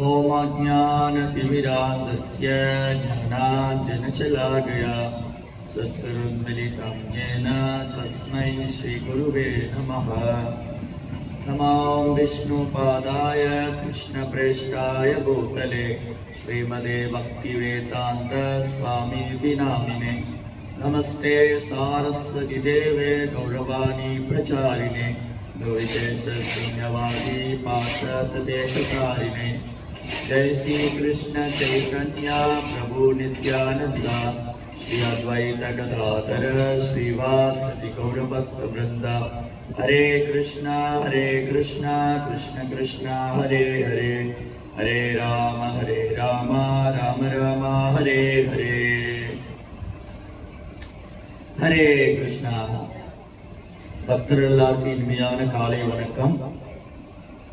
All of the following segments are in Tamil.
ओम अज्ञानतिमिरान्धस्य ज्ञानाञ्जनशलाकया सत्सर्वोन्मिलितं येन तस्मै श्रीगुरुवे नमः। नमो विष्णुपादाय कृष्णप्रेष्ठाय भूतले श्रीमदे भक्तिवेदान्त स्वामी नामिने। नमस्ते सारस्वती देवे गौरवाणी प्रचारिणे विशेष शून्यवादी पाश्चात्यदेशकारिणे। जय श्री कृष्ण चैतन्य प्रभु नित्यानंदा श्री अद्वैत गदाधर श्रीवासदि गौरभक्त वृंदा। हरे कृष्णा कृष्ण कृष्ण हरे हरे, हरे राम राम राम हरे हरे। हरे कृष्णा। பக்தர்கள் எல்லாருக்கும் இனிமையான காலை வணக்கம்.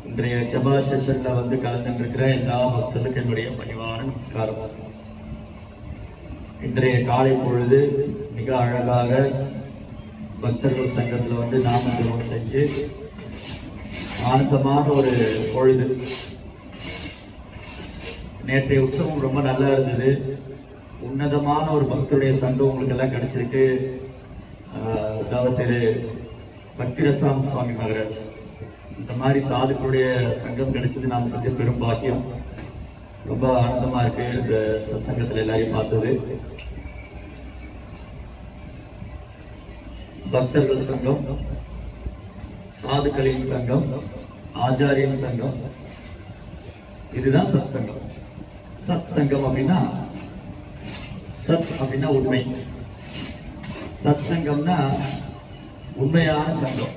இன்றைய ஜபா செஷன்ல கலந்துருக்கிற எல்லா பக்தர்களுக்கும் என்னுடைய பணிவான நமஸ்காரம். இன்றைய காலை பொழுது மிக அழகாக பக்தர்கள் சங்கத்துல நாம ஜபம் செஞ்சு ஆனந்தமான ஒரு பொழுது. நேற்றைய உற்சவம் ரொம்ப நல்லா இருந்தது. உன்னதமான ஒரு பக்தருடைய சங்கம் உங்களுக்கு எல்லாம் கிடைச்சிருக்கு. திரு பக்திரசாமி சுவாமி மகராஜ், இந்த மாதிரி சாதுக்களுடைய சங்கம் கிடைச்சது நாம் செஞ்ச பெரும் பாக்கியம். ரொம்ப ஆனந்தமா இருக்கு இந்த சத்சங்கத்துல எல்லாரையும் பார்த்தது. பக்தர்கள் சங்கம், சாதுக்களின் சங்கம், ஆச்சாரியன் சங்கம், இதுதான் சத் சங்கம். சத் சங்கம் அப்படின்னா சத் அப்படின்னா உண்மை, சத் சங்கம்னா உண்மையான சங்கம்.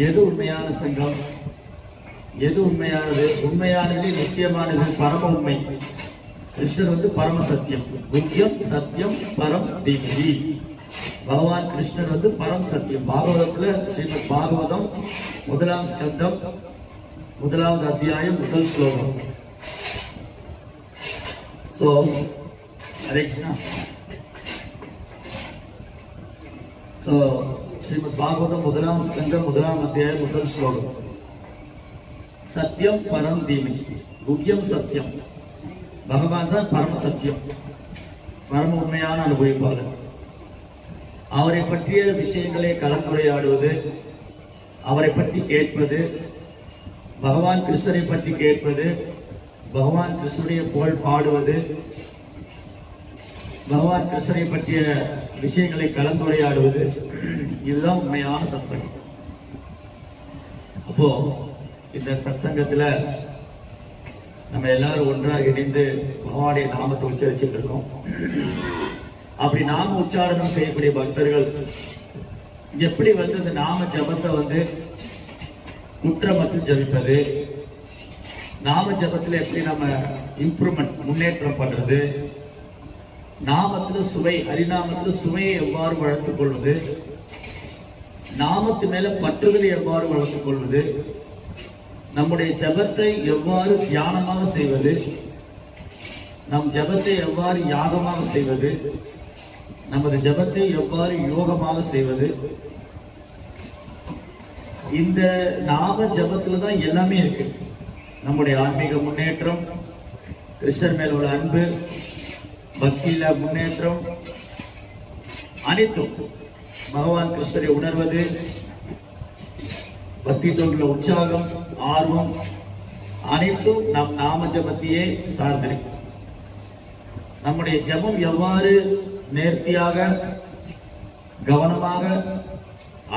எது உண்மையான சங்கம்? எது உண்மையானது? உண்மையானது, நித்தியமானது, பரம உண்மை. கிருஷ்ணர் பரம சத்தியம், நித்தியம் சத்தியம் பரம் தீப்தி. பகவான் கிருஷ்ணர் பரம் சத்தியம். பாகவதத்துல ஸ்ரீமத் பாகவதம் 1ஆம் ஸ்கந்தம் 1வது அத்தியாயம் 1 ஸ்லோகம். சோ ஹரே கிருஷ்ணா. சோ ஸ்ரீமத் பாகவதம் 1ஆம் ஸ்கந்தம் 1ஆம் அத்தியாயம் 1 ஸ்லோகம். சத்தியம் பரம் தீமகி, குஹ்யம் சத்தியம். பகவான் தான் பரம சத்தியம், பரம உண்மையான அனுபவிப்பாளர். அவரை பற்றிய விஷயங்களை கலந்துரையாடுவது, அவரை பற்றி கேட்பது, பகவான் கிருஷ்ணரை பற்றி கேட்பது, பகவான் கிருஷ்ணனுடைய புகழ் பாடுவது, பகவான் கிருஷ்ணரை பற்றிய விஷயங்களை கலந்துரையாடுவது, இதுதான் உண்மையான சத்சங்கம். அப்போ இந்த சத்சங்கத்துல நம்ம எல்லாரும் ஒன்றாக இணைந்து பகவானுடைய நாமத்தை உச்சரிச்சுட்டு இருக்கோம். அப்படி நாம உச்சாரணம் செய்யக்கூடிய பக்தர்கள் எப்படி இந்த நாம ஜபத்தை குற்றமற்று ஜபிப்பது, நாம ஜபத்துல எப்படி நம்ம இம்ப்ரூவ்மெண்ட் முன்னேற்றம் பண்றது, நாமத்துல சுவை, ஹரிநாமத்துல சுவையை எவ்வாறு வளர்த்துக் கொள்வது, நாமத்து மேல பற்றுதலை எவ்வாறு வளர்த்துக் கொள்வது, நம்முடைய ஜபத்தை எவ்வாறு தியானமாக செய்வது, நம் ஜபத்தை எவ்வாறு யாகமாக செய்வது, நமது ஜபத்தை எவ்வாறு யோகமாக செய்வது, இந்த நாம ஜபத்துல தான் எல்லாமே இருக்கு. நம்முடைய ஆன்மீக முன்னேற்றம், கிருஷ்ணர் மேல் உள்ள அன்பு, பக்தியில முன்னேற்றம், அனைத்தும் பகவான் கிருஷ்ணரை உணர்வது, பக்தி தொண்டுல உற்சாகம், ஆர்வம், அனைத்தும் நம் நாம ஜபத்தையே சார்ந்திருக்கு. நம்முடைய ஜபம் எவ்வாறு நேர்த்தியாக, கவனமாக,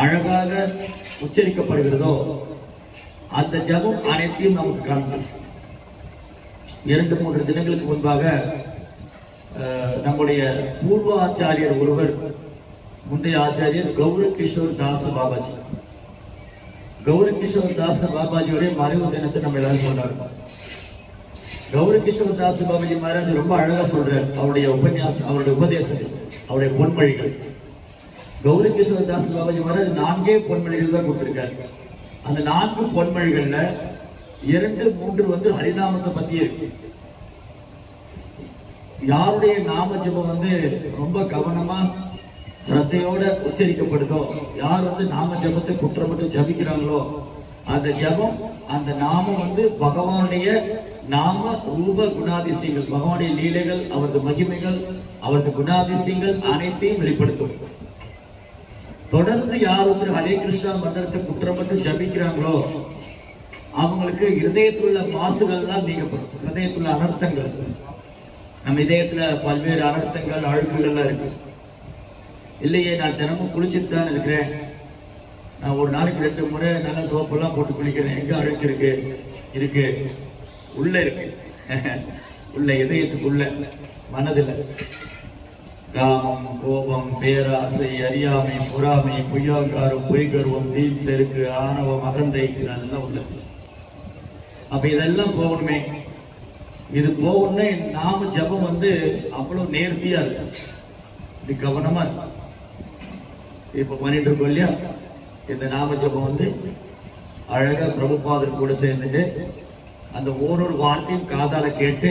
அழகாக உச்சரிக்கப்படுகிறதோ அந்த ஜபம் அனைத்தையும் நமக்கு காண்பது. 2-3 தினங்களுக்கு முன்பாக நம்முடைய பூர்வ ஆச்சாரியர் ஒருவர், முந்தைய ஆச்சாரியர் கௌரகிஷோர் தாஸ் பாபாஜி, கௌரகிஷோர் தாஸ் பாபாஜியோடைய மறைவு தினத்தை நம்ம எல்லாரும் கொண்டாடுறோம். கௌரகிஷோர் தாஸ் பாபாஜி மகாராஜ் ரொம்ப அழகா சொல்றார் அவருடைய உபன்யாசம், அவருடைய உபதேசம், அவருடைய பொன்மொழிகள். கௌரகிஷோர் தாஸ் பாபாஜி மகாராஜ் 4 பொன்மொழிகள் தான் கொடுத்திருக்காரு. அந்த 4 பொன்மொழிகள்ல 2-3 ஹரிநாமத்தை பத்தி இருக்கு. யாருடைய நாம ஜபம் ரொம்ப கவனமா ஸ்ரத்தையோட உச்சரிக்கப்படுதோ, யார் நாம ஜபத்தை குற்றப்பட்டு ஜபிக்கிறாங்களோ, அந்த ஜபம், அந்த நாமம் பகவானுடைய நாம ரூப குணாதிசயங்கள், பகவானுடைய லீலைகள், அவரது மகிமைகள், அவரது குணாதிசயங்கள் அனைத்தையும் வெளிப்படுத்தும். தொடர்ந்து யார் ஒருத்தர் ஹரே கிருஷ்ணா மந்திரத்தை குற்றப்பட்டு ஜபிக்கிறாங்களோ அவங்களுக்கு இதயத்துள்ள மாசுகள் தான் நீக்கப்படும். இதயத்துள்ள அனர்த்தங்கள், நம்ம இதயத்துல பல்வேறு அனர்த்தங்கள் அழுக்குகள்லாம் இருக்கு. இல்லையே நான் தினமும் குளிச்சுட்டு தான் இருக்கிறேன், நான் ஒரு நாளைக்கு 2 முறை நல்ல சோப்பெல்லாம் போட்டு குளிக்கிறேன், எங்க அழுக்கு இருக்கு? இருக்கு, உள்ள இருக்கு. உள்ள இதயத்துக்குள்ள, மனதில் காமம், கோபம், பேராசை, அறியாமை, பொறாமை, பொய்யாங்காரம், பொய்கர்வம், தீப் செருக்கு, ஆணவம், அகந்தை, இதெல்லாம் உள்ளது. அப்ப இதெல்லாம் போகணுமே. இது போகணும்னா நாம ஜபம் அவ்வளவு நேர்த்தியா இருக்கு, இது கவனமா இருக்கு. இப்ப பண்ணிட்டு இருக்கோம் இல்லையா, இந்த நாம ஜபம் அழகா பிரபுபாதர் கூட சேர்ந்துட்டு அந்த ஒரு வார்த்தையும் காதால கேட்டு,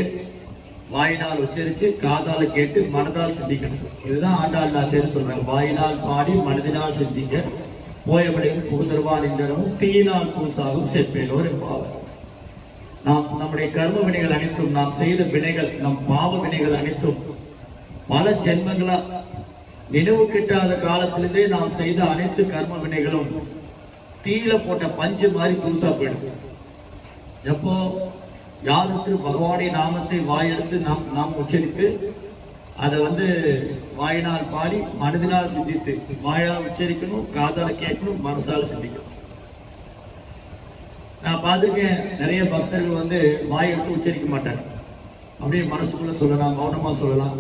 வாயினால் உச்சரிச்சு, காதால கேட்டு, மனதால் சிந்திக்கணும். இதுதான் ஆண்டாள் நாச்சியார் சொல்றாங்க. வாயினால் பாடி மனதினால் சிந்திக்க போயபடியும் புகுதருவான் என்கிறவும் தீயினால் கூசாகும் செப்பேலோர் என்பாவர். நாம் நம்முடைய கர்ம வினைகள் அனைத்தும், நாம் செய்த வினைகள், நம் பாவ வினைகள் அனைத்தும் பல ஜென்மங்களா நினைவு கிட்டாத காலத்திலிருந்தே நாம் செய்த அனைத்து கர்ம வினைகளும் தீயில போட்ட பஞ்சு மாதிரி தூசா போயிடும். எப்போ யாருக்கு பகவானுடைய நாமத்தை வாயெடுத்து நாம் உச்சரித்து அதை வாயினால் பாடி மனதினால் சிந்தித்து, வாயால் உச்சரிக்கணும், காதால கேட்கணும், மனசால சிந்திக்கணும். நான் பார்த்துருக்கேன், நிறைய பக்தர்கள் வாய் எடுத்து உச்சரிக்க மாட்டாங்க, அப்படியே மனசுக்குள்ள சொல்லலாம், மௌனமா சொல்லலாம்.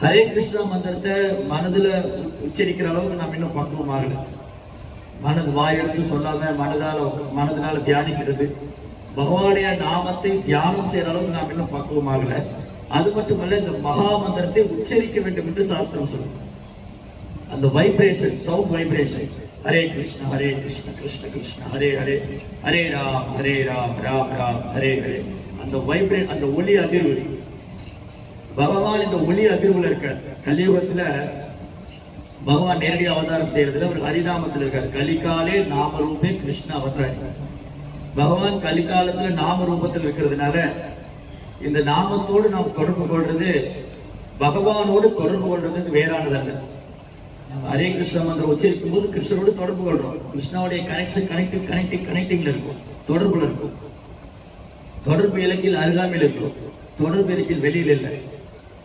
ஹரே கிருஷ்ணா மந்திரத்தை மனதுல உச்சரிக்கிற அளவுக்கு நாம் இன்னும் பக்குவமாகல. மனது வாய் எடுத்து சொல்லாம மனதினால தியானிக்கிறது, பகவானுடைய நாமத்தை தியானம் செய்யற அளவுக்கு நாம் இன்னும் பக்குவமாகல. அது மட்டுமல்ல, இந்த மகா மந்திரத்தை உச்சரிக்க வேண்டும் என்று சாஸ்திரம் சொல்லுது. அந்த vibration, sound vibration, Hare Krishna Krishna Krishna Hare Hare, Hare Ram Ram Ram Hare Hare, அந்த வைப்ரேட், அந்த ஒளி அதிர்வு. பகவான் இந்த ஒளி அதிர்வுல இருக்கார். கலியுகத்துல பகவான் நேரடி அவதாரம் செய்யறதுல அவர் ஹரிநாமத்தில் இருக்கார். கலிகாலே நாம ரூபே கிருஷ்ண அவதாரி. பகவான் கலிகாலத்துல நாம ரூபத்தில் இருக்கிறதுனால இந்த நாமத்தோடு நாம் தொடர்பு கொள்றது, பகவானோடு தொடர்பு கொள்றது வேறானதல்ல. ஹரே கிருஷ்ண மந்திரம் உச்சரிக்கும் போது கிருஷ்ணனோடு தொடர்பு கொள்றோம். கிருஷ்ணாவுடைய கனெக்ஷன், கனெக்டிங்ல இருக்கும், தொடர்புல இருக்கும். தொடர்பு இலக்கில் அருகாமையில் இருக்கும், தொடர்பு இலக்கில் வெளியில் இல்லை.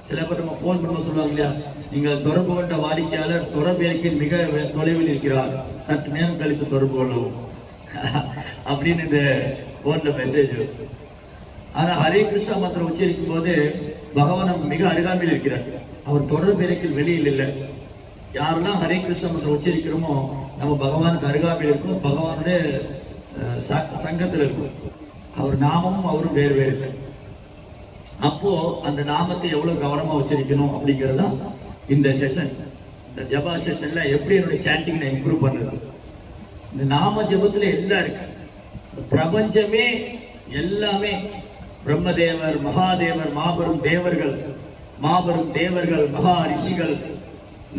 சில பேர் நம்ம போன் பண்ண சொல்லுவாங்க இல்லையா, நீங்கள் தொடர்பு கொண்ட வாடிக்கையாளர் தொடர்பு இலக்கில் மிக தொலைவில் இருக்கிறார், சற்று நேரம் கழித்து தொடர்பு கொள்ளவும் அப்படின்னு இந்த போன்ல மெசேஜ். ஆனா ஹரே கிருஷ்ணா மந்திரம் உச்சரிக்கும் போது பகவான் மிக அருகாமையில் இருக்கிறார், அவர் தொடர்பு இலக்கில் வெளியில் இல்லை. யாரெல்லாம் ஹரே கிருஷ்ண மந்திரம் உச்சரிக்கிறோமோ நம்ம பகவானுக்கு அருகாமையில் இருக்கும், பகவானுடைய சங்கத்தில் இருக்கும். அவர் நாமமும் அவரும் வேறு வேறு இல்லை. அப்போ அந்த நாமத்தை எவ்வளவு கவனமா உச்சரிக்கணும் அப்படிங்கிறதா இந்த செஷன், இந்த ஜபா செஷன்ல எப்படி என்னுடைய சாண்டிங் நான் இம்ப்ரூவ் பண்றது. இந்த நாம ஜபத்துல எல்லாம் இருக்கு, பிரபஞ்சமே எல்லாமே. பிரம்மதேவர், மகாதேவர், மாபெரும் தேவர்கள், மகா ரிஷிகள்,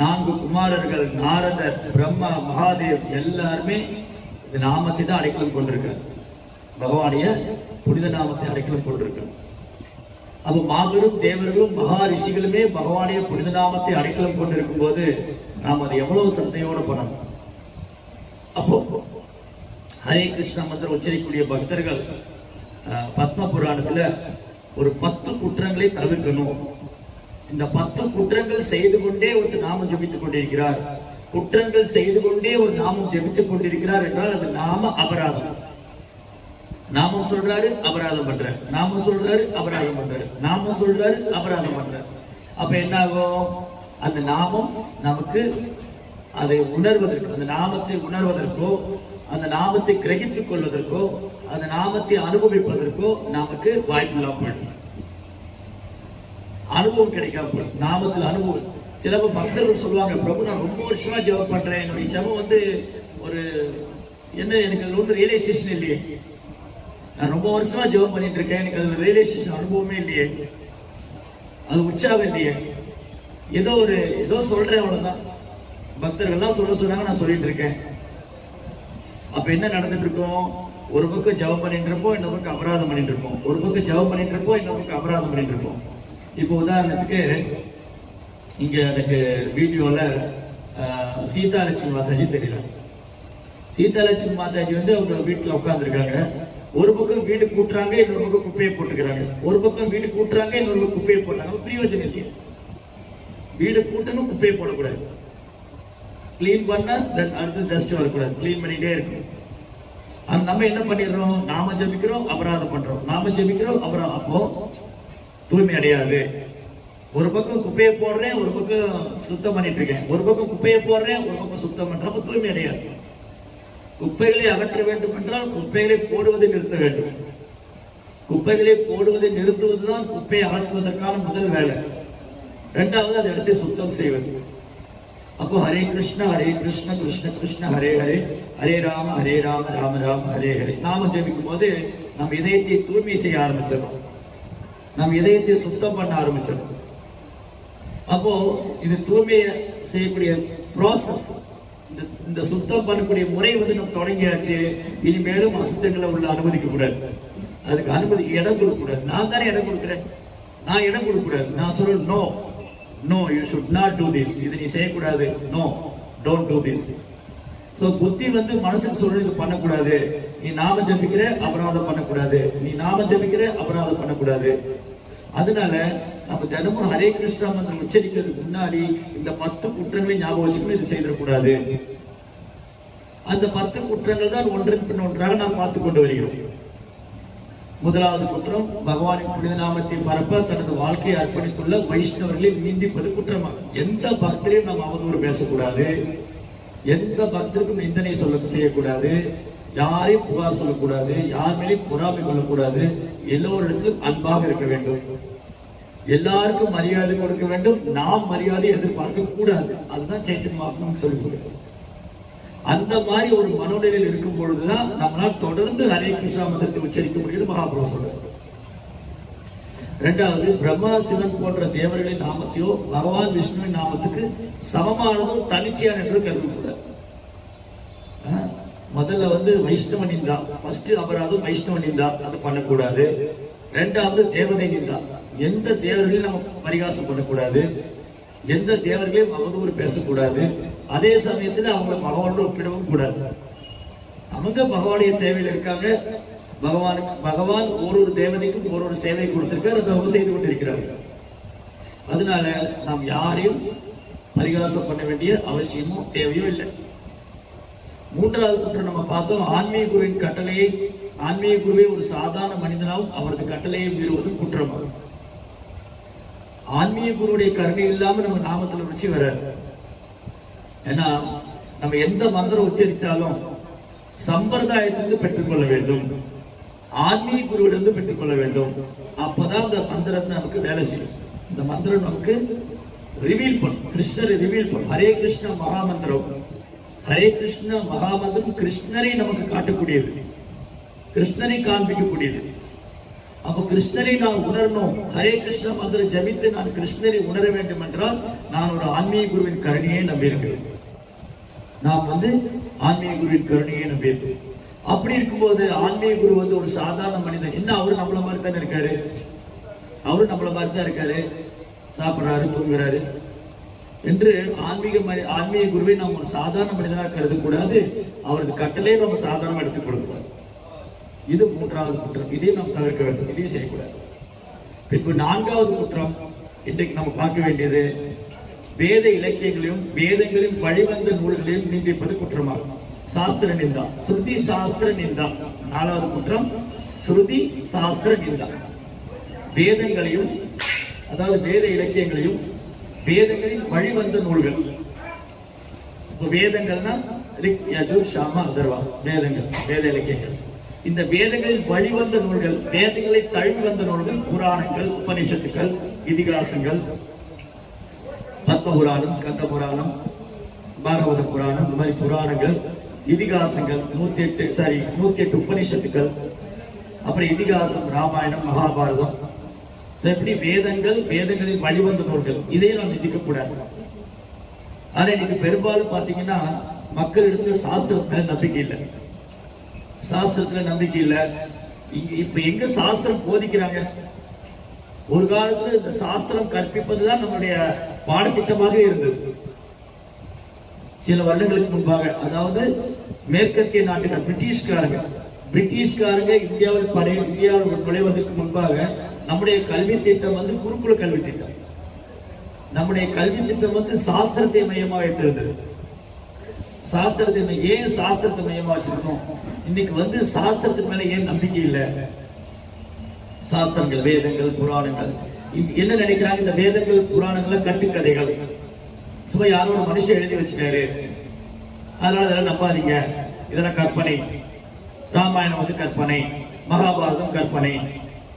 4 குமாரர்கள், நாரதர், பிரம்மா, மகாதேவ் எல்லாருமே இந்த நாமத்தை தான் அடைக்கலம் கொண்டிருக்கார். பகவானுடைய புனித நாமத்தை அடைக்கலம் கொண்டிருக்கார். அப்ப மாபெரும் தேவர்களும் மகா ரிஷிகளுமே பகவானுடைய புனித நாமத்தை அடைக்கலம் கொண்டிருக்கும் போது நாம் அதை எவ்வளவு சந்தையோடு பண்ணணும். அப்போ ஹரே கிருஷ்ணா மந்திரம் உச்சரிக்கக்கூடிய பக்தர்கள் பத்ம புராணத்துல ஒரு 10 குற்றங்களை தவிர்க்கணும். இந்த 10 குற்றங்கள் செய்து கொண்டே ஒரு நாமம் ஜபித்துக் கொண்டிருக்கிறார், குற்றங்கள் செய்து கொண்டே ஒரு நாமம் ஜபித்துக் கொண்டிருக்கிறார் என்றால் அது நாம அபராதம். நாமம் சொல்றாரு, அபராதம் பண்றாரு, நாமம் சொல்றாரு, அபராதம் பண்றாரு, நாமம் சொல்றாரு, அபராதம் பண்றாரு. அப்ப என்ன ஆகும்? அந்த நாமம் நமக்கு அதை உணர்வதற்கு, அந்த நாமத்தை உணர்வதற்கோ, அந்த நாமத்தை கிரகித்துக் கொள்வதற்கோ, அந்த நாமத்தை அனுபவிப்பதற்கோ நமக்கு வாய்ப்பு இல்லாம போயிடும், அனுபவம் கிடைக்காம போயிடும். நாமத்தில் அனுபவம். சில பக்தர்கள் சொல்லுவாங்க, பிரபு நான் ரொம்ப வருஷமா ஜெபம் பண்றேன், என்னுடைய ஜெபம் ஒரு என்ன எனக்கு ஒன்றும் ரியலைசேஷன் இல்லையே, நான் ரொம்ப வருஷமா ஜெபம் பண்ணிட்டு இருக்கேன், எனக்கு அதுல ரியலைசேஷன் அனுபவமே இல்லையே, அது உற்சாகம் இல்லையே, ஏதோ சொல்றேன் அவ்வளவுதான். பக்தர்கள்லாம் சொல்ல சொன்னாங்க, நான் சொல்லிட்டு இருக்கேன். அப்ப என்ன நடந்துட்டு இருக்கோம்? ஒரு பக்கம் ஜெபம் பண்ணிட்டு இருப்போம், இன்னொரு பக்கம் அபராதம் பண்ணிட்டு இருப்போம். ஒரு பக்கம் ஜெபம் பண்ணிட்டு இருப்போம், இன்னொரு பக்கம் அபராதம் பண்ணிட்டு இருப்போம். இப்போ உதாரணத்துக்கு இங்க எனக்கு வீடியோல சீதாலட்சுமி மாதாஜி தெரியல. சீதாலட்சுமி மாதாஜி வந்து அவங்க வீட்டுல உட்கார்ந்துருக்காங்க. ஒரு பக்கம் வீடு கூட்டுறாங்க, இன்னொரு பக்கம் குப்பையை போட்டுக்கிறாங்க. ஒரு பக்கம் வீடு கூட்டுறாங்க, இன்னொரு பக்கம் குப்பையை போட்டாங்க. பிரயோஜனம் இல்லையா? வீடு கூட்டணும், குப்பையை போடக்கூடாது. கிளீன் பண்ண அடுத்து டஸ்ட் வரக்கூடாது, கிளீன் பண்ணிட்டே இருக்கும். நம்ம என்ன பண்ணிடுறோம்? நாம ஜபிக்கிறோம், அபராதம் பண்றோம். நாம ஜபிக்கிறோம், அபராதம். அப்போ தூய்மை அடையாது. ஒரு பக்கம் குப்பையை போடுறேன், ஒரு பக்கம் சுத்தம் பண்ணிட்டு இருக்கேன். ஒரு பக்கம் குப்பையை போடுறேன், ஒரு பக்கம் சுத்தம் பண்றேன். அப்ப தூய்மை அடையாது. குப்பைகளை அகற்ற வேண்டும் என்றால் குப்பைகளை போடுவதை நிறுத்த வேண்டும். குப்பைகளை போடுவதை நிறுத்துவதுதான் குப்பையை அகற்றுவதற்கான முதல் வேலை. இரண்டாவது அதை எடுத்து சுத்தம் செய்வது. அப்போ ஹரே கிருஷ்ண கிருஷ்ண கிருஷ்ண ஹரே ஹரே, ஹரே ராம ராம ராம ஹரே ஹரே. நாம ஜெபிக்கும் போது நம் இதயத்தை தூய்மை செய்ய ஆரம்பிச்சிடும். நம் இதயத்தை சுத்தம் பண்ண ஆரம்பிச்சிடும். அப்போ இது தூய்மையை செய்யக்கூடிய ப்ராசஸ், இந்த சுத்தம் பண்ணக்கூடிய முறை வந்து நம்ம தொடங்கியாச்சு. இனிமேலும் அசுத்தங்களை உள்ள அனுமதிக்க கூடாது. அதுக்கு அனுமதி இடம் கொடுக்க கூடாது. நான் தானே இடம் கொடுக்குறேன், நான் இடம் கொடுக்க கூடாது. நான் சொல்றேன் no no, you should not do this. இது நீ செய்யக்கூடாது. No, don't do this. So புத்தி வந்து மனசுக்கு சொல்றது பண்ணக்கூடாது. நீ நாம ஜபிக்கிற, அபராதம் பண்ணக்கூடாது. நீ நாம ஜபிக்கிற, அபராதம் பண்ணக்கூடாது. அதனால நம்ம தினமும் ஹரே கிருஷ்ணா மந்திரம் உச்சரிக்கிறதுக்கு முன்னாடி இந்த 10 குற்றங்களை ஞாபகம் வச்சுக்கணும். இது செய்திடக்கூடாது. அந்த 10 குற்றங்கள் தான் ஒன்றின் பின் ஒன்றாக நாம் பார்த்து கொண்டு வருகிறோம். முதலாவது குற்றம், பகவானின் புனித நாமத்தை பரப்ப தனது வாழ்க்கையை அர்ப்பணித்துள்ள வைஷ்ணவர்களை நிந்திப்பது குற்றமாகும். எந்த பக்தரையும் நாம் அவதூறு பேசக்கூடாது. எந்த பக்தருக்கும் நிந்தனை செய்யக்கூடாது. யாரையும் புகார் சொல்லக்கூடாது. யார் மேலேயும் பொறாமை கொள்ளக்கூடாது. எல்லோரிடத்திலும் அன்பாக இருக்க வேண்டும். எல்லாருக்கும் மரியாதை கொடுக்க வேண்டும். நாம் மரியாதை எதிர்பார்க்க கூடாது. அதுதான் சைத்தன்யமாக சொல்லிக் கொடுக்கும். அந்த மாதிரி ஒரு மனோநிலையில் இருக்கும் பொழுதுதான் நம்மளால் தொடர்ந்து ஹரே கிருஷ்ணா மந்திரத்தை உச்சரிக்க முடியுது. மகாபிரபு சொல்றார். இரண்டாவது, பிரம்மா சிவன் போன்ற தேவர்களின் நாமத்தையோ பகவான் விஷ்ணுவின் நாமத்துக்கு சமமானதோ தனிச்சையான என்று கருதக்கூடாது. முதல்ல வந்து வைஷ்ணவ நிந்தா, ஃபர்ஸ்ட் அபராதம் வைஷ்ணவ நிந்தா, அது பண்ணக்கூடாது. இரண்டாவது தேவதை நிந்தா, எந்த தேவர்களையும் நம்ம பரிகாசம் பண்ணக்கூடாது. எந்த தேவர்களையும் அவதூறு பேசக்கூடாது. அதே சமயத்துல அவங்களை பகவானோட ஒப்பிடவும் கூடாது. அவங்க பகவானுடைய சேவையில் இருக்காங்க. பகவான் ஒரு தேவதைக்கும் ஒரு சேவை கொடுத்திருக்காரு. அதை அவங்க செய்து கொண்டிருக்கிறார்கள். அதனால நாம் யாரையும் பரிகாசம் பண்ண வேண்டிய அவசியமோ தேவையோ இல்லை. மூன்றாவது குற்றம் நம்ம பார்த்தோம், ஆன்மீக குருவின் கட்டளையை, ஆன்மீக குருவை ஒரு சாதாரண மனிதனாகவும் அவரது கட்டளையை மீறுவது குற்றமாகும். ஆன்மீக குருவுடைய கருணை இல்லாம நம்ம நாமத்துல வச்சு வராது. ஏன்னா நம்ம எந்த மந்திரம் உச்சரித்தாலும் சம்பிரதாயத்திலிருந்து பெற்றுக்கொள்ள வேண்டும். ஆன்மீக குருவிலிருந்து பெற்றுக்கொள்ள வேண்டும். அப்பதான் அந்த மந்திரம் நமக்கு வேலை செய்யும். இந்த மந்திரம் நமக்கு ரிவீல் பண்ணும், கிருஷ்ணரை ரிவீல் பண்ணும். ஹரே கிருஷ்ண மகாமந்திரம், ஹரே கிருஷ்ண மகாமந்திரம் கிருஷ்ணரை நமக்கு காட்டக்கூடியது, கிருஷ்ணரை காண்பிக்கக்கூடியது. அப்ப கிருஷ்ணரை நான் உணரணும். ஹரே கிருஷ்ண மந்திரம் ஜபித்து நான் கிருஷ்ணரை உணர வேண்டும் என்றால் நான் ஒரு ஆன்மீக குருவின் கருணையை நம்பியிருக்கிறேன். நாம் வந்து ஆன்மீக குருவின் கருணையை நம்பியிருக்கிறேன். அப்படி இருக்கும்போது ஆன்மீக குரு வந்து ஒரு சாதாரண மனிதன், என்ன அவரு நம்மள மாதிரி தானே இருக்காரு, அவரு நம்மள மாதிரி தான் இருக்காரு, சாப்பிடுறாரு, தூங்குறாரு என்று ஆன்மீக குருவை நாம் ஒரு சாதாரண மனிதனாக கருதக்கூடாது. அவரது கட்டளையை நம்ம சாதாரணமா எடுத்துக் கொடுக்கூடாது. இது மூன்றாவது குற்றம். இதையும் நாம் தவிர்க்க வேண்டும். இதையும் செய்யக்கூடாது. பின்பு நான்காவது குற்றம் இன்றைக்கு நம்ம பார்க்க வேண்டியது, வேத இலக்கியங்களையும் வேதங்களின் வழிவந்த நூல்களையும் நிந்திப்பது குற்றமாகும். சாஸ்திர நிந்தா, ஸ்ருதி சாஸ்திர நிந்தா. நாலாவது குற்றம் ஸ்ருதி சாஸ்திர நிந்தா. வேதங்களையும், அதாவது வேத இலக்கியங்களையும் வேதங்களின் வழிவந்த நூல்கள். வேதங்கள்னா ரிக், யஜுர், சாம, அதர்வா வேதங்கள், வேத இலக்கியங்கள். இந்த வேதங்களில் வழிவந்த நூல்கள், வேதங்களை தழுவி வந்த நூல்கள், புராணங்கள், உபநிஷத்துக்கள், இதிகாசங்கள், பத்ம புராணம், ஸ்கந்த புராணம், பாகவத புராணம், இந்த மாதிரி புராணங்கள், இதிகாசங்கள், 108 உபநிஷத்துக்கள், அப்புறம் இதிகாசம், ராமாயணம், மகாபாரதம். எப்படி வேதங்கள், வேதங்களில் வழிவந்த நூல்கள், இதையும் நாம் நிதிக்கக்கூடாது. ஆனா இன்னைக்கு பெரும்பாலும் பாத்தீங்கன்னா மக்களிடத்துல சாஸ்திரத்துல நம்பிக்கை இல்லை. சாஸ்திரத்துல நம்பிக்கை இல்ல. இப்ப எங்க சாஸ்திரம் போதிக்கிறாங்க? ஒரு காலத்துல இந்த சாஸ்திரம் கற்பிப்பதுதான் நம்முடைய பாடத்திட்டமாக இருந்தது. சில வருடங்களுக்கு முன்பாக, அதாவது மேற்கத்திய நாட்டுகள் பிரிட்டிஷ்காரங்க இந்தியாவில் நுழைவதற்கு முன்பாக நம்முடைய கல்வி திட்டம் வந்து குருகுல கல்வி திட்டம். நம்முடைய கல்வி திட்டம் வந்து சாஸ்திரத்தை மையமா வைத்திருந்தது. ஏன் சாஸ்திரத்தை மையமா வச்சிருக்கோம்? இன்னைக்கு வந்து சாஸ்திரத்துக்கு மேல ஏன் நம்பிக்கை இல்லை? சாஸ்திரங்கள், வேதங்கள், புராணங்கள் என்ன நினைக்கிறாங்க? இந்த வேதங்கள் புராணங்கள் கட்டுக்கதைகள், சும்மா யாரோ ஒரு மனுஷன் எழுதி வச்சுட்டாரு, அதனால இதெல்லாம் நம்பாதீங்க, இதெல்லாம் கற்பனை. ராமாயணம் வந்து கற்பனை, மகாபாரதம் கற்பனை,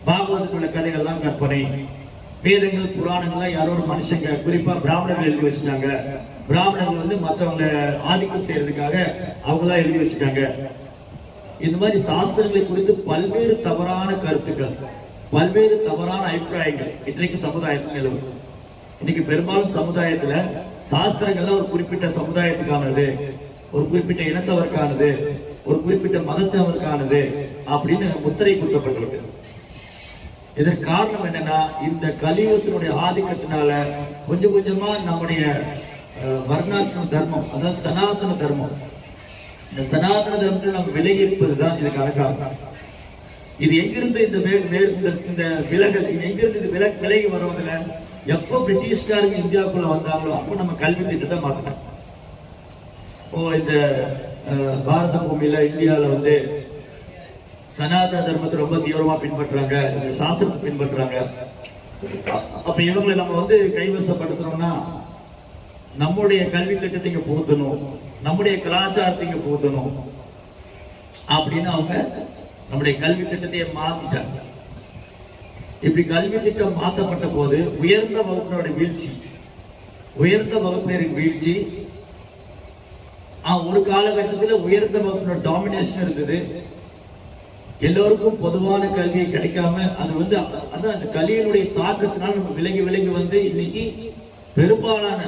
பாகவதத்தில் உள்ள கதைகள்லாம் கற்பனை, வேதங்கள் புராணங்கள்லாம் யாரோ ஒரு மனுஷங்க, குறிப்பா பிராமணர்கள் எழுதி வச்சுட்டாங்க. பிராமணர்கள் வந்து மற்றவங்க ஆதிக்கம் செய்யறதுக்காக அவங்களாம் எழுதி வச்சுட்டாங்க. இந்த மாதிரி சாஸ்திரங்களை குறித்து பல்வேறு தவறான கருத்துக்கள், பல்வேறு தவறான அபிப்பிராயங்கள் இன்றைக்கு சமுதாயத்தில் நிலவு. இன்னைக்கு பெரும்பாலும் சமுதாயத்துல சாஸ்திரங்கள்லாம் ஒரு குறிப்பிட்ட சமுதாயத்துக்கானது, ஒரு குறிப்பிட்ட இனத்தவருக்கானது, ஒரு குறிப்பிட்ட மதத்தவருக்கானது அப்படின்னு முத்திரை குத்தப்பட்டிருக்கு. இதற்கு காரணம் என்னன்னா, இந்த கலியுகத்தினுடைய ஆதிக்கத்தினால கொஞ்சம் கொஞ்சமா நம்முடைய வர்ணாசிரம தர்மம், அதாவது சனாதன தர்மம், இந்த சனாதன தர்மத்தில் நம்ம விலகி இருப்பதுதான் இதுக்கான காரணம். இது எங்கிருந்து இந்த விலகல், எங்கிருந்து இது விலகி வருவதில்லை? எப்போ பிரிட்டிஷ்காரங்க இந்தியாவுக்குள்ள வந்தாங்களோ அப்போ நம்ம கல்வி திட்டத்தை மாத்தினோம். இந்த பாரத பூமியில இந்தியாவில வந்து சனாதன தர்மத்தை ரொம்ப தீவிரமா பின்பற்றாங்க, சாஸ்திரத்தை பின்பற்றாங்க. அப்ப இவங்களை நம்ம வந்து கைவசப்படுத்தணும்னா நம்முடைய கல்வி திட்டத்தை இங்க புகுத்தணும், நம்முடைய கலாச்சாரத்தை இங்க புகுத்தணும் அப்படின்னு அவங்க நம்முடைய கல்வி திட்டத்தை மாத்திட்டாங்க. இப்படி கல்வி திட்டம் மாற்றப்பட்ட போது உயர்ந்த வகுப்பினருடைய வீழ்ச்சி, உயர்ந்த வகுப்பினரின் வீழ்ச்சி. ஒரு காலகட்டத்தில் உயர்ந்த வகுப்பினர் டாமினேஷன் இருந்தது. எல்லோருக்கும் பொதுவான கல்வி கிடைக்காம அது வந்து அதான் அந்த கல்வியினுடைய தாக்கத்தினால் நம்ம விலகி விலகி வந்து இன்னைக்கு பெரும்பாலான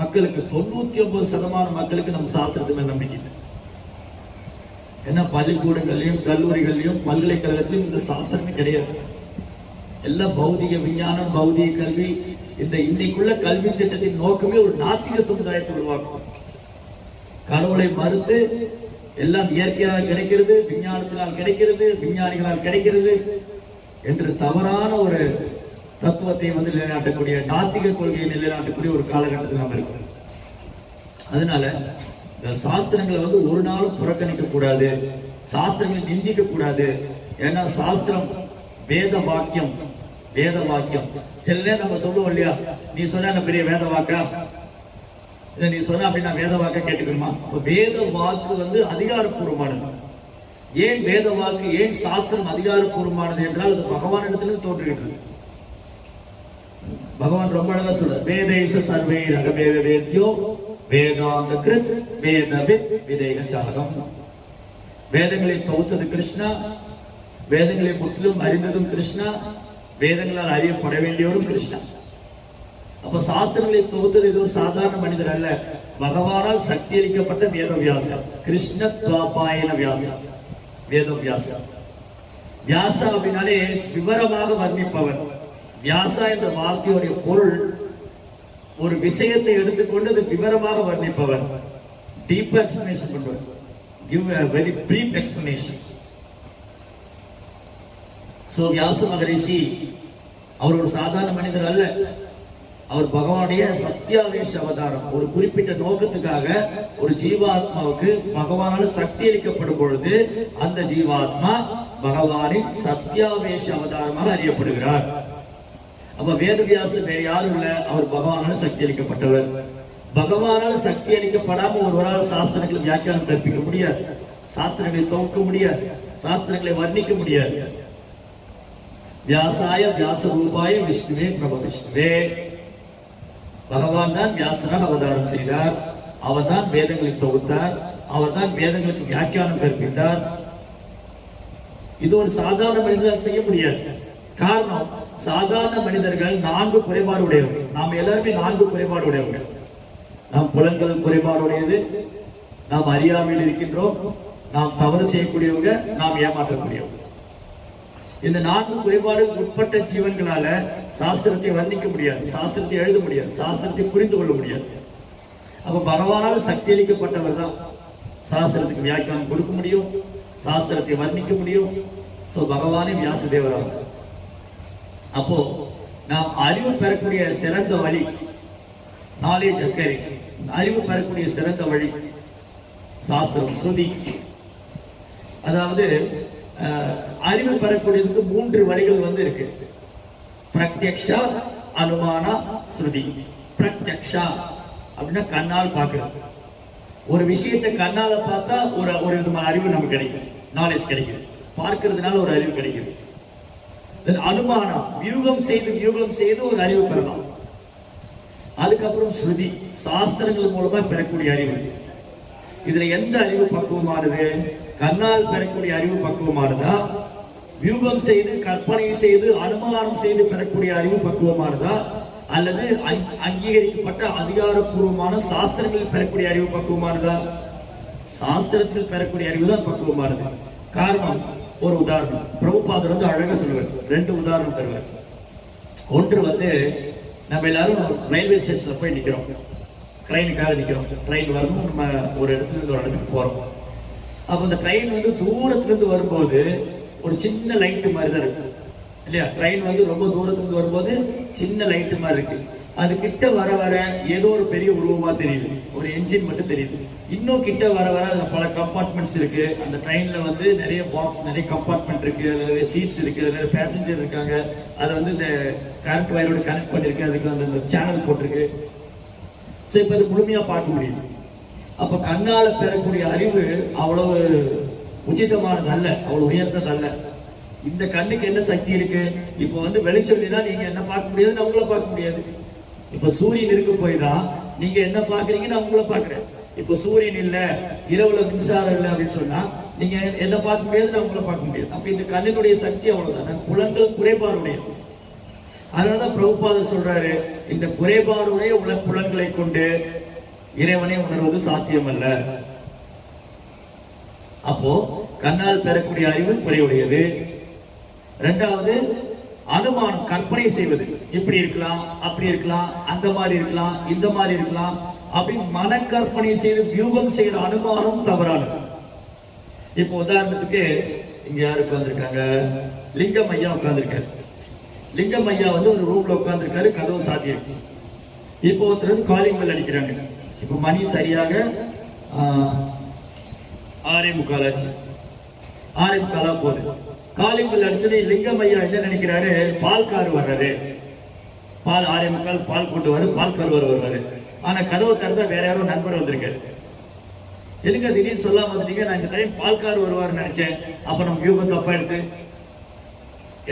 மக்களுக்கு 99% மக்களுக்கு நம்ம சாஸ்திரத்து மேல் நம்பிக்கை இல்லை. ஏன்னா பள்ளிக்கூடங்கள்லயும் கல்லூரிகள்லயும் பல்கலைக்கழகத்திலும் இந்த சாஸ்திரமே கிடையாது. எல்லாம் பௌதிக விஞ்ஞானம், பௌதிக கல்வி. இந்த இன்னைக்குள்ள கல்வி திட்டத்தின் நோக்கமே ஒரு நாத்திக சமுதாயத்தை உருவாக்கும். கடவுளை மறுத்து எல்லாம் இயற்கையாக கிடைக்கிறது, விஞ்ஞானத்தினால் கிடைக்கிறது, விஞ்ஞானிகளால் கிடைக்கிறது என்று தவறான ஒரு தத்துவத்தை வந்து நிலைநாட்டக்கூடிய, நாத்திக கொள்கையை நிலைநாட்டக்கூடிய ஒரு காலகட்டத்தில் நாம் இருக்கிறோம். அதனால இந்த சாஸ்திரங்களை வந்து ஒரு நாளும் புறக்கணிக்க கூடாது, சாஸ்திரங்களை நிந்திக்க கூடாது. ஏன்னா சாஸ்திரம் வேத வாக்கியம், வேத வாக்கியம். சில நேரம் நம்ம சொல்லுவோம் இல்லையா, நீ சொன்ன பெரிய வேத வாக்கா, இதை நீ சொன்ன அப்படின்னா வேத வாக்க கேட்டுக்கணுமா? வேத வாக்கு வந்து அதிகாரப்பூர்வமானது. ஏன் வேத வாக்கு, ஏன் சாஸ்திரம் அதிகாரப்பூர்வமானது என்றால் அது பகவான் இடத்துல தோன்றுகின்றது. பகவான் ரொம்ப அழகா சொல்ற, வேதேஷ சர்வே ரகவேத வேத்யோ வேதாந்த கிருத் வேதவித் விதேக சாலகம். வேதங்களை தொகுத்தது கிருஷ்ணா, வேதங்களை முற்றிலும் அறிந்ததும் கிருஷ்ணா, வேதங்களால் அறியப்பட வேண்டியவரும் கிருஷ்ணா. அப்ப சாஸ்திரங்களை தொகுத்தது இது ஒரு சாதாரண மனிதர் அல்ல, பகவானால் சக்தி அளிக்கப்பட்ட வேதவியாசர், கிருஷ்ண துவாபாயன வியாசர், வேதவியாசர். வியாசா அப்படின்னாலே விவரமாக வர்ணிப்பவர். வியாசா என்ற வார்த்தையுடைய பொருள் ஒரு விஷயத்தை எடுத்துக்கொண்டு அது விவரமாக வர்ணிப்பவர், டீப் எக்ஸ்பிளனேஷன் பண்ணுவார், give a very brief explanation. So Vyasa Maharishi அவர் ஒரு சாதாரண மனிதர் அல்ல, அவர் பகவானுடைய சத்தியாவேஷ அவதாரம். ஒரு குறிப்பிட்ட நோக்கத்துக்காக ஒரு ஜீவாத்மாவுக்கு பகவானால் சக்தி அளிக்கப்படும் பொழுது அந்த ஜீவாத்மா பகவானின் சத்தியாவேஷ அவதாரமாக அறியப்படுகிறார். அப்ப வேதவியாசர் வேற யாரும் இல்ல, அவர் பகவானால் சக்தி அளிக்கப்பட்டவர். பகவானால் சக்தி அளிக்கப்படாம ஒருவரால் சாஸ்திரங்களை வியாக்கியானம் கற்பிக்க முடியாது, சாஸ்திரங்களை துவக்க முடியாது, சாஸ்திரங்களை வர்ணிக்க முடியாது. வியாசாய வியாச ரூபாய விஷ்ணுவே பிரப விஷ்ணுவே. பகவான் தான் வியாசராக அவதாரம் செய்தார், அவர் தான் வேதங்களை தொகுத்தார், அவர் தான் வேதங்களுக்கு வியாக்கியானம் கற்பித்தார். இது ஒரு சாதாரண மனிதர்கள் செய்ய முடியாது. காரணம், சாதாரண மனிதர்கள் 4 குறைபாடு உடையவர்கள். நாம் எல்லாருமே 4 குறைபாடு உடையவர்கள். நாம் புலன்கள் குறைபாடு உடையது, நாம் அறியாமையில் இருக்கின்றோம், நாம் தவறு செய்யக்கூடியவங்க, நாம் ஏமாற்றக்கூடியவங்க. இந்த 4 குறைபாடுகள் உட்பட்ட ஜீவன்களால சாஸ்திரத்தை வர்ணிக்க முடியாது, சாஸ்திரத்தை எழுத முடியாது, சாஸ்திரத்தை புரிந்து கொள்ள முடியாது. அப்ப பகவானால் சக்தி அளிக்கப்பட்டவர் தான் சாஸ்திரத்துக்கு வியாக்கியானம் கொடுக்க முடியும், சாஸ்திரத்தை வர்ணிக்க முடியும். சோ பகவானே வியாசதேவராக. அப்போ நாம் அறிவு பெறக்கூடிய சிறந்த வழி, நாலேஜ் அக்கறை, அறிவு பெறக்கூடிய சிறந்த வழி சாஸ்திரம், ஸ்ருதி. அதாவது அறிவு பெறக்கூடியதுக்கு 3 வழிகள் இருக்கு. பிரத்யக்ஷா, அனுமானா, ஸ்ருதி. பிரத்யக்ஷா அப்படின்னா கண்ணால் பார்க்கிறது. ஒரு விஷயத்தை கண்ணால பார்த்தா ஒரு விதமான அறிவு நமக்கு கிடைக்கும், நாலேஜ் கிடைக்கும். பார்க்கிறதுனால ஒரு அறிவு கிடைக்குது. அனுமானம், வியூகம் செய்து ஒரு அறிவு பெறலாம். அதுக்கப்புறம் ஸ்ருதி, சாஸ்திரங்கள் மூலமா பெறக்கூடிய அறிவு. இதுல எந்த அறிவு பக்குவமானது? கண்ணால் பெறக்கூடிய அறிவு பக்குவமானதா, வியூகம் செய்து கற்பனை செய்து அனுமானம் செய்து பெறக்கூடிய அறிவு பக்குவமானதா, அல்லது அங்கீகரிக்கப்பட்ட அதிகாரப்பூர்வமான சாஸ்திரங்களில் பெறக்கூடிய அறிவு பக்குவமானதா? சாஸ்திரத்தில் பெறக்கூடிய அறிவு தான் பக்குவமானது. காரணம், ஒரு உதாரணம் பிரபுபாதர் அழகா சொல்லுவார். 2 உதாரணம் தருவார். ஒன்று நம்ம எல்லாரும் ரயில்வே ஸ்டேஷன்ல போய் நிக்கிறோம், ட்ரெயினுக்காக நிக்கிறோம். ட்ரெயின் வரணும், நம்ம ஒரு இடத்துல இருந்து ஒரு இடத்துக்கு போறோம். அப்ப இந்த ட்ரெயின் தூரத்துல இருந்து வரும்போது ஒரு சின்ன லைட்டு மாதிரி தான் இருக்கு இல்லையா? ட்ரெயின் ரொம்ப தூரத்துல இருந்து வரும்போது சின்ன லைட்டு மாதிரி இருக்கு. அது கிட்ட வர வர ஏதோ ஒரு பெரிய உருவமா தெரியுது, ஒரு என்ஜின் மட்டும் தெரியுது. இன்னும் கிட்ட வர வர அதுல பல கம்பார்ட்மெண்ட்ஸ் இருக்கு. அந்த ட்ரெயின்ல நிறைய பாக்ஸ், நிறைய கம்பார்ட்மெண்ட் இருக்கு, நிறைய சீட்ஸ் இருக்கு, நிறைய பேசஞ்சர் இருக்காங்க. அதை இந்த கரண்ட் வயரோட கனெக்ட் பண்ணிருக்கு, அதுக்கு அந்த சேனல் போட்டிருக்கு. சோ இப்ப அது முழுமையா பார்க்க முடியுது. அப்ப கண்ணால பெறக்கூடிய அறிவு அவ்வளவு உச்சிதமானது அல்ல, அவ்வளவு உயர்ந்தது அல்ல. இந்த கண்ணுக்கு என்ன சக்தி இருக்கு? இப்போ வெளிச்சம் நீங்க என்ன பார்க்க முடியாது, நான் உங்களை பார்க்க முடியாது. இப்ப சூரியன் இருக்கு போய் தான் நீங்க என்ன பாக்குறீங்க, நான் உங்களை பாக்குறேன். இப்ப சூரியன் இல்ல, இரவுல மின்சாரம் இல்லை அப்படின்னு சொன்னா நீங்க என்ன பார்க்க முடியாது, நான் உங்களை பார்க்க முடியாது. அப்ப இந்த கண்ணினுடைய சக்தி அவ்வளவுதான், புலன்கள் குறைபாடுடையது. அதனாலதான் பிரபுபாதர் சொல்றாரு, இந்த குறைபாடுடைய புலன்களை கொண்டு இறைவனை உணர்வது சாத்தியம் அல்ல. அப்போ கண்ணால் பெறக்கூடிய அறிவு குறைவுடையது. 2வது அனுமானம், கற்பனை செய்வது. இப்படி இருக்கலாம், அப்படி இருக்கலாம், அந்த மாதிரி இருக்கலாம், இந்த மாதிரி இருக்கலாம் அப்படின்னு மன கற்பனை செய்து வியூகம் செய்த அனுமானம் தவறானது. இப்போ உதாரணத்துக்கு இங்க யாரு உட்கார்ந்துருக்காங்க? லிங்கம் ஐயா உட்கார்ந்துருக்காரு. லிங்கம் ஐயா ஒரு ரூம்ல உட்கார்ந்துருக்காரு, கதவு சாத்தியிருக்கு. இப்போ ஒருத்தர் காலிங் பெல் அடிக்கிறாங்க. இப்ப மணி சரியாக 6:45 ஆச்சு. 6:45 போகுது. காலிங் பெல் அடிச்சது. லிங்கம் ஐயா என்ன நினைக்கிறாரு? பால்கார் வர்றாரு, பால் 6:45 பால் கொண்டு வர பால்கார் வருவாரு. ஆனா கதவை திறந்தா வேற யாரும் நண்பர் வந்திருக்காரு. எதுங்க திடீர்னு சொல்லாம வந்துட்டீங்க? நான் இந்த டைம் பால்கார் வருவாருன்னு நினைச்சேன். அப்ப நம்ம வியூகம் தப்பாயிடுது,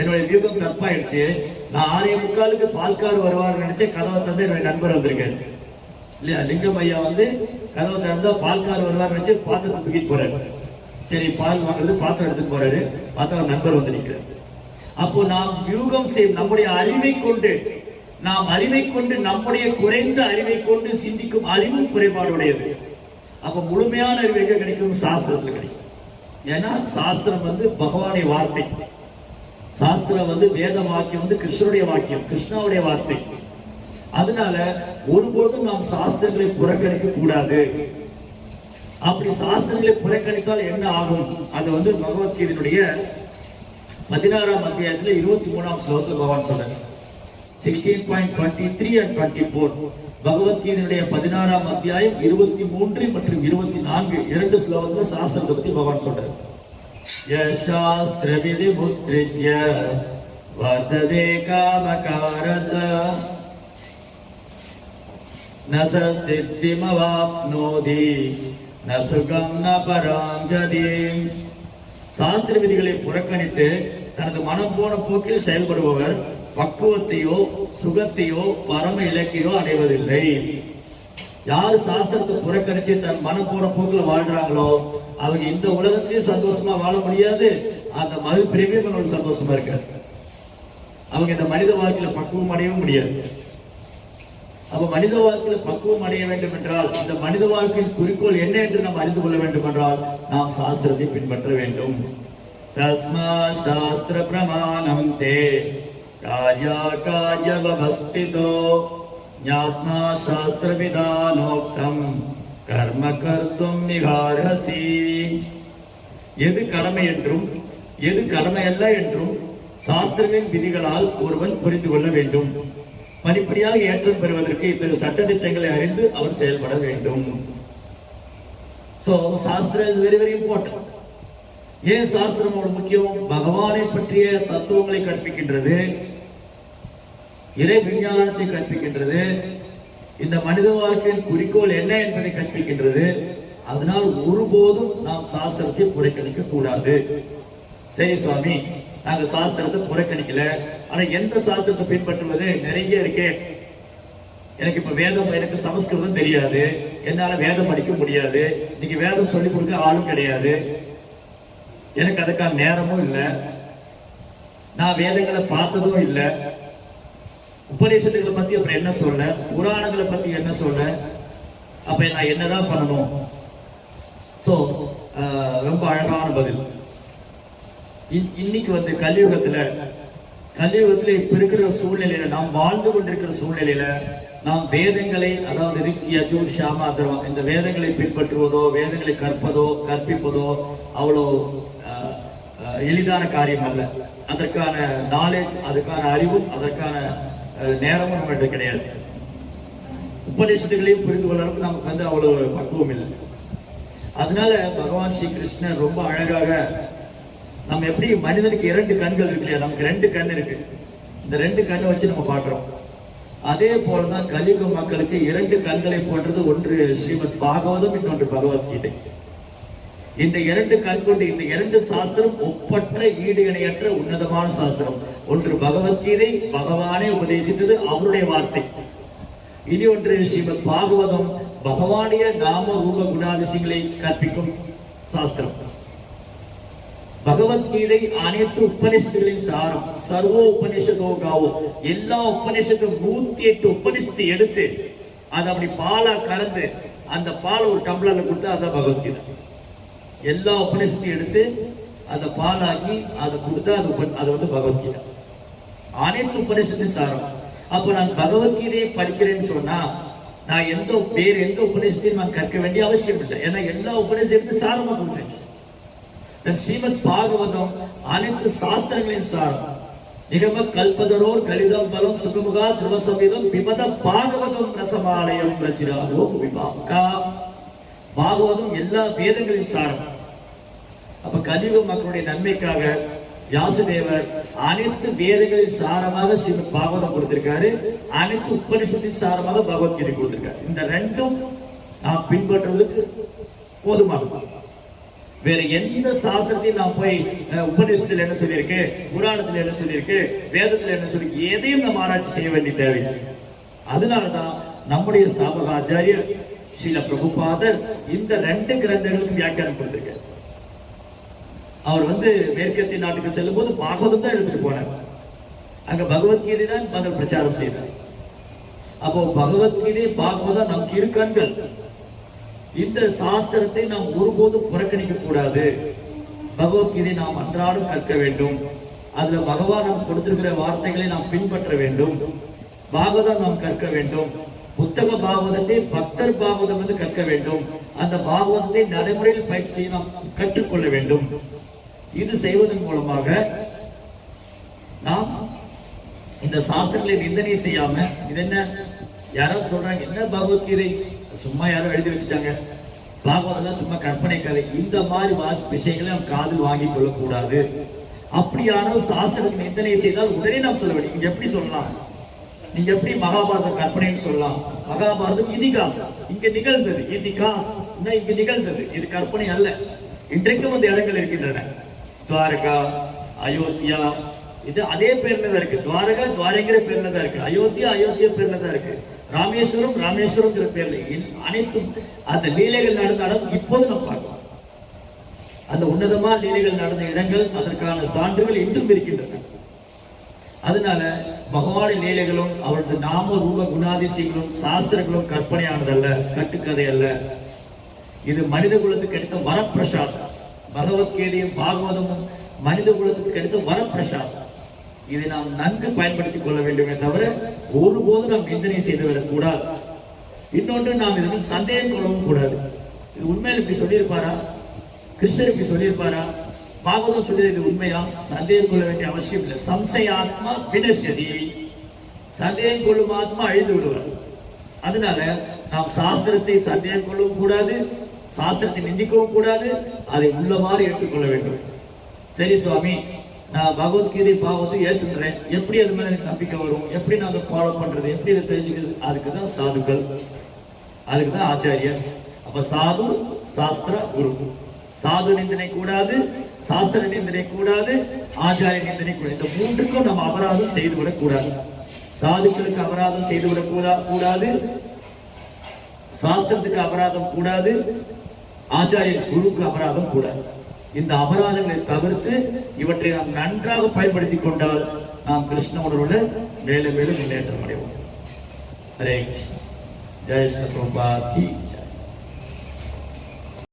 என்னுடைய வியூகம் தப்பாயிடுச்சு. நான் 6:45 பால்கார் வருவாருன்னு நினைச்சேன், கதவை திறந்து என்னுடைய நண்பர் வந்திருக்காரு இல்லையா? லிங்கம் ஐயா கதவை திறந்தா பால்கார் வருவார் நினைச்சு பாத்திரத்தை தூக்கிட்டு போறாரு. சரி, பால் வாங்குறது பாத்திரம் எடுத்துட்டு போறாரு, பார்த்தா நண்பர் நிற்கிறார். அப்போ நாம் வியூகம் நம்முடைய அறிவை கொண்டு, நம்முடைய குறைந்த அறிவை கொண்டு சிந்திக்கும் அறிவு குறைபாடுடையது. அப்ப முழுமையான அறிவு எங்க கிடைக்கும்? சாஸ்திரத்துல கிடைக்கும். ஏன்னா சாஸ்திரம் பகவானுடைய வார்த்தை. சாஸ்திரம் வேத வாக்கியம் கிருஷ்ணனுடைய வாக்கியம், கிருஷ்ணாவுடைய வார்த்தை. அதனால ஒருபோதும் நாம் சாஸ்திரங்களை புறக்கணிக்க கூடாது. அப்படி சாஸ்திரங்களை புறக்கணித்தால் என்ன ஆகும்? அது பகவத்கீதையினுடைய 16ஆம் அத்தியாயத்துல 23ஆம் ஸ்லோகத்தில் பகவான் சொல்றார். 16.23 and 24 பகவத்கீதையினுடைய 16ஆம் அத்தியாயம் 23 மற்றும் 24 2 ஸ்லோகத்துல சாஸ்திரத்தை பத்தி பகவான் சொல்றார். யசாஸ்திர விதி முத்ரிஜ்ய வர்த்ததே காமகாரத நச சித்திமவாப்னோதி நசுகம் ந பராங்கதி. சாஸ்திர விதிகளை புறக்கணித்து தனது மனம் போன போக்கில் செயல்படுபவர் பக்குவத்தையோ சுகத்தையோ பரம இலக்கையோ அடைவதில்லை. யாரு சாஸ்திரத்தை புறக்கணிச்சு தன் மனம் போன போக்கில் வாழ்றாங்களோ அவங்க இந்த உலகத்திலேயே சந்தோஷமா வாழ முடியாது, அந்த மறுபிரிவையும் அவங்களுக்கு சந்தோஷமா இருக்காது. அவங்க இந்த மனித வாழ்க்கையில பக்குவம் அடையவும் முடியாது. அப்ப மனித வாழ்க்கையில் பக்குவம் அடைய வேண்டும் என்றால், இந்த மனித வாழ்க்கையின் குறிக்கோள் என்ன என்று நாம் அறிந்து கொள்ள வேண்டும் என்றால், நாம் சாஸ்திரத்தை பின்பற்ற வேண்டும். தஸ்மா சாஸ்திர பிரமாணம் தே கார்யா கார்யவஸ்திதோ ஞாத்மா சாஸ்திர விதானோக்தம் கர்ம கர்த்தும் நிகாரசி. எது கடமை என்றும் எது கடமை அல்ல என்றும் சாஸ்திரங்களின் விதிகளால் ஒருவன் புரிந்து கொள்ள வேண்டும். படிப்படியாக ஏற்றம் பெறுவதற்கு இத்தகைய சட்டத்திட்டங்களை அறிந்து அவர் செயல்பட வேண்டும். சோ சாஸ்திரம் இஸ் வெரி வெரி இம்பார்ட்டன்ட். ஏன் சாஸ்திரம் ஒரு முக்கியம்? பகவானை பற்றிய தத்துவங்களை கற்பிக்கின்றது, இறை விஞ்ஞானத்தை கற்பிக்கின்றது, இந்த மனித வாழ்க்கையின் குறிக்கோள் என்ன என்பதை கற்பிக்கின்றது. அதனால் ஒருபோதும் நாம் சாஸ்திரத்தை புறக்கணிக்க கூடாது. சரி சுவாமி, நாங்க சாஸ்திரத்தை புறக்கணிக்கல, ஆனா எந்த சாஸ்திரத்தை பின்பற்றுவது நிறைய இருக்கே. எனக்கு இப்ப வேதம், எனக்கு சமஸ்கிருதம் தெரியாது, என்னால வேதம் படிக்க முடியாது, இன்னைக்கு வேதம் சொல்லிக் கொடுக்க ஆளும் கிடையாது, எனக்கு அதுக்கான நேரமும் இல்லை, நான் வேதங்களை பார்த்ததும் இல்லை, உபநிஷத்துகளை பத்தி அப்புறம் என்ன சொல்ல, புராணங்களை பத்தி என்ன சொல்ல, அப்ப நான் என்னதான் பண்ணணும்? சோ ரொம்ப அழகான பதில். இன்னைக்கு கலியுகத்துல இப்ப இருக்கிற சூழ்நிலையில, நாம் வாழ்ந்து கொண்டிருக்கிற சூழ்நிலையில, நாம் வேதங்களை, அதாவது ரிக் யஜுர் சாமாத்திரம், இந்த வேதங்களை பின்பற்றுவதோ வேதங்களை கற்பிப்பதோ அவ்வளோ எளிதான காரியம் அல்ல. அதற்கான நாலேஜ், அதுக்கான அறிவும், அதற்கான நேரமும் நம்மகிட்ட கிடையாது. உபநிஷத்துகளையும் புரிந்து கொள்ள அளவுக்கு நமக்கு அவ்வளவு பக்குவம் இல்லை. அதனால பகவான் ஸ்ரீ கிருஷ்ணர் ரொம்ப அழகாக, நம்ம எப்படி மனிதனுக்கு 2 கண்கள் இருக்கு இல்லையா, நமக்கு 2 கண் இருக்கு, இந்த 2 கண்ணை வச்சு நம்ம பார்க்கிறோம். அதே போலதான் கலியுக மக்களுக்கு 2 கண்களை போன்றது, ஒன்று ஸ்ரீமத் பாகவதம், இன்னொன்று பகவத்கீதை. இந்த 2 கண் கொண்டு இந்த 2 சாஸ்திரம் ஒப்பற்ற ஈடு இணையற்ற உன்னதமான சாஸ்திரம். ஒன்று பகவத்கீதை, பகவானே உபதேசித்தது, அவருடைய வார்த்தை. இனி ஒன்று ஸ்ரீமத் பாகவதம், பகவானிய நாம ரூப குணாதிசயங்களை கற்பிக்கும் சாஸ்திரம். பகவத்கீதை அனைத்து உபநிஷத்துகளின் சாரம், சர்வ உபநிஷதோ காவோ, எல்லா உபநிஷத்தும் 108 உபநிஷத்தை எடுத்து அதை அப்படி பாலா கலந்து, அந்த பால் ஒரு டம்ளர்ல கொடுத்தா அதான் பகவத்கீதை. எல்லா உபநிஷத்தையும் எடுத்து அதை பாலாக்கி அதை கொடுத்தா அது பகவத்கீதை, அனைத்து உபநிஷத்தின் சாரம். அப்ப நான் பகவத்கீதையை படிக்கிறேன்னு சொன்னா, நான் வேறு எந்த உபநிஷத்தையும் நான் கற்க வேண்டிய அவசியம் இல்லை. ஏன்னா எல்லா உபநிஷத்தையும் சாரமா கொடுத்துருச்சு. ஸ்ரீமத் பாகவதம் அனைத்து சாஸ்திரங்களின் சாரம். நிகம கல்பதரோர் கலிதம் பலம் சுகமுகா திருவசமிதம் விமத பாகவதம் ரசமாலயம் ரசிராதோ விபாகா. பாகவதம் எல்லா வேதங்களின் சாரம். அப்ப கலியுக மக்களுடைய நன்மைக்காக வியாசதேவர் அனைத்து வேதங்களின் சாரமாக ஸ்ரீமத் பாகவதம் கொடுத்திருக்காரு, அனைத்து உபநிஷத்தின் சாரமாக பகவத்கீதை கொடுத்திருக்காரு. இந்த 2ம் நாம் பின்பற்றுவதற்கு போதுமானது. வேற எந்த சாஸ்திரத்தையும் நாம் போய் உபநிஷத்துல என்ன சொல்லியிருக்கு, புராணத்துல என்ன சொல்லியிருக்கு, வேதத்துல என்ன சொல்லியிருக்கு, எதையும் நம்ம ஆராய்ச்சி செய்ய வேண்டிய தேவை. அதனாலதான் நம்முடைய ஸ்தாபக ஆச்சாரியர் ஸ்ரீல பிரபுபாதர் இந்த 2 கிரந்தங்களுக்கு வியாக்கியானம் கொடுத்திருக்கார். அவர் மேற்கத்திய நாட்டுக்கு செல்லும் போது பாகவதம் தான் எடுத்துட்டு போனார். அங்க பகவத்கீதை தான் பதில் பிரச்சாரம் செய்தார். அப்போ பகவத்கீதை பாகவதம் நமக்கு 2 கண்கள். இந்த சாஸ்திரத்தை நாம் ஒருபோதும் புறக்கணிக்க கூடாது. பகவத்கீதை நாம் அன்றாடம் கற்க வேண்டும். அதுல பகவான் நாம் கொடுத்திருக்கிற வார்த்தைகளை நாம் பின்பற்ற வேண்டும். பாகவதம் நாம் கற்க வேண்டும். புத்தக பாகவதத்தை பக்தர் பாகவதம் கற்க வேண்டும். அந்த பாகவதத்தை நடைமுறையில் பயிற்சி நாம் கற்றுக்கொள்ள வேண்டும். இது செய்வதன் மூலமாக நாம் இந்த சாஸ்திரங்களை நிந்தனை செய்யாம, இது என்ன யாராவது சொல்றாங்க, என்ன பகவத்கீதை சும்மா யாரும் எழுதி வச்சுட்டாங்க, பாகவதெல்லாம் சும்மா கற்பனை கதை, இந்த மாதிரி விஷயங்களை நாம் காதில் வாங்கி கொள்ளக்கூடாது. அப்படியானால் சாஸ்திரத்துக்கு நிந்தனை செய்தால் உடனே நாம் சொல்ல வேண்டும். நீங்க எப்படி சொல்லலாம், நீங்க எப்படி மகாபாரதம் கற்பனைன்னு சொல்லலாம்? மகாபாரதம் இதிகாசம், இங்க நிகழ்ந்தது. இதிகாஸ் இங்க நிகழ்ந்தது, இது கற்பனை அல்ல. இன்றைக்கும் அந்த இடங்கள் இருக்கின்றன. துவாரகா, அயோத்தியா, இது அதே பேர்ல தான் இருக்கு. துவாரகா துவாரங்கிற பேர்ல தான் இருக்கு. அயோத்தியா அயோத்தியா பேர்ல தான் இருக்கு. ராமேஸ்வரம் ராமேஸ்வரம் பேர்ல. அனைத்தும் அந்த லீலைகள் நடந்த இடம் இப்போது நம்ம பார்க்கலாம். அந்த உன்னதமான லீலைகள் நடந்த இடங்கள், அதற்கான சான்றுகள் இன்றும் இருக்கின்றன. அதனால பகவானின் லீலைகளும் அவரது நாம ரூப குணாதிசயங்களும் சாஸ்திரங்களும் கற்பனையானதல்ல, கட்டுக்கதை அல்ல. இது மனித குலத்துக்கு கிடைத்த வரப்பிரசாதம். பகவத்கீதையும் பாகவதமும் மனித குலத்துக்கு கிடைத்த வரப்பிரசாதம். இதை நாம் நன்கு பயன்படுத்திக் கொள்ள வேண்டுமே தவிர ஒருபோதும் நாம் நிந்தனை செய்து விடக்கூடாது. இன்னொன்று, நாம் இதற்கு சந்தேகம் கொள்ளவும் கூடாது. இது உண்மையில இப்படி சொல்லியிருப்பாரா, கிருஷ்ணர் இப்படி சொல்லியிருப்பாரா, பாகவதம் சொல்லியது உண்மையா? சந்தேகம் கொள்ள வேண்டிய அவசியம் இல்லை. சம்சயாத்மா வினசதி, சந்தேகம் கொள்ளும் ஆத்மா அழிந்து விடுவார். அதனால நாம் சாஸ்திரத்தை சந்தேகம் கொள்ளவும் கூடாது, சாஸ்திரத்தை நிந்திக்கவும் கூடாது, அதை உள்ளவாறு ஏற்றுக்கொள்ள வேண்டும். சரி சுவாமி, நான் பகவத்கீதை பாகவத்தை ஏற்றுக்கிறேன், எப்படி அது மேல எனக்கு நம்பிக்கை வரும், எப்படி நான் அதை ஃபாலோ பண்றது, எப்படி அதை தெரிஞ்சுக்கிறது? அதுக்குதான் சாதுக்கள், அதுக்குதான் ஆச்சாரியர். அப்ப சாது, சாஸ்திர, குரு. சாது நிந்தனை கூடாது, சாஸ்திர நிந்தனை கூடாது, ஆச்சாரிய நிந்தனை கூடாது. இந்த மூன்றுக்கும் நம்ம அபராதம் செய்துவிடக் கூடாது. சாதுக்களுக்கு அபராதம் செய்துவிடக் கூடாது, சாஸ்திரத்துக்கு அபராதம் கூடாது, ஆச்சாரிய குருவுக்கு அபராதம் கூடாது. இந்த அபராதங்களை தவிர்த்து இவற்றை நாம் நன்றாக பயன்படுத்திக் கொண்டால் நாம் கிருஷ்ணனோட மேலும் மேலும் முன்னேற்றம் அடைவோம். ஹரே கிருஷ்ண. ஜெய் ஸ்ரீ பிரபுபாத் கி ஜெய்.